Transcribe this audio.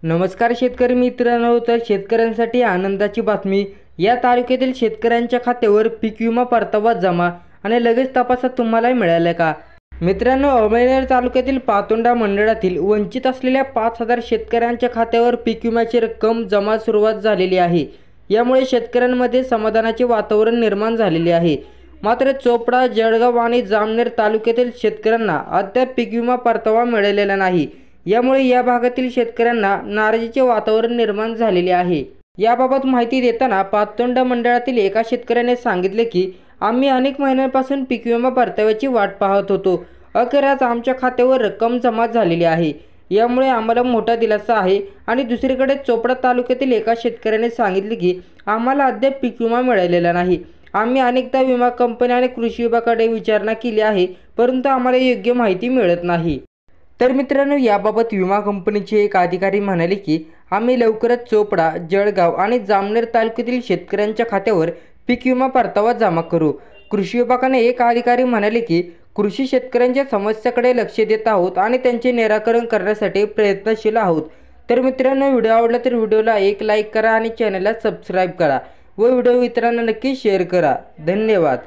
नमस्कार शेतकरी मित्रांनो, तर शेतकऱ्यांसाठी आनंदाची बातमी. या तालुक्यातील शेतकऱ्यांच्या खात्यावर पीक विमा परतावा जमा आणि लगेच तपासात तुम्हाला मिळाला का? मित्रांनो, अहमदनगर तालुक्यातील पातोंडा मंडळातील वंचित असलेल्या 5,000 शेतकऱ्यांच्या खात्यावर पीक विम्याची रक्कम जमा सुरुवात झालेली आहे. यामुळे शेतकऱ्यांमध्ये समाधानाचे वातावरण निर्माण झालेले आहे. मात्र चोपडा, जळगाव आणि जामनेर तालुक्यातील शेतकऱ्यांना अद्याप पीक विमा परतावा मिळालेला नाही. यामुळे या भागातील शेतकऱ्यांना नाराजीचे वातावरण निर्माण झालेले आहे. याबाबत माहिती देताना पातोंडा मंडळातील एका शेतकऱ्याने सांगितले की, आम्ही अनेक महिन्यांपासून पीक विमा परताव्याची वाट पाहत होतो. अखेर आज आमच्या खात्यावर रक्कम जमा झालेली आहे. यामुळे आम्हाला मोठा दिलासा आहे. आणि दुसरीकडे चोपडा तालुक्यातील एका शेतकऱ्याने सांगितले की, आम्हाला अद्याप पीक विमा मिळालेला नाही. आम्ही अनेकदा विमा कंपनी आणि कृषी विभागाकडे विचारणा केली आहे, परंतु आम्हाला योग्य माहिती मिळत नाही. तर मित्रांनो, याबाबत विमा कंपनीचे एक अधिकारी म्हणाले की, आम्ही लवकरच चोपडा, जळगाव आणि जामनेर तालुक्यातील शेतकऱ्यांच्या खात्यावर पीक विमा परतावा जमा करू. कृषी विभागाने एक अधिकारी म्हणाले की, कृषी शेतकऱ्यांच्या समस्याकडे लक्ष देत आहोत आणि त्यांचे निराकरण करण्यासाठी प्रयत्नशील आहोत. तर मित्रांनो, व्हिडिओ आवडला तर व्हिडिओला एक लाईक करा आणि चॅनलला सबस्क्राईब करा व व्हिडिओ इतरांना नक्की शेअर करा. धन्यवाद.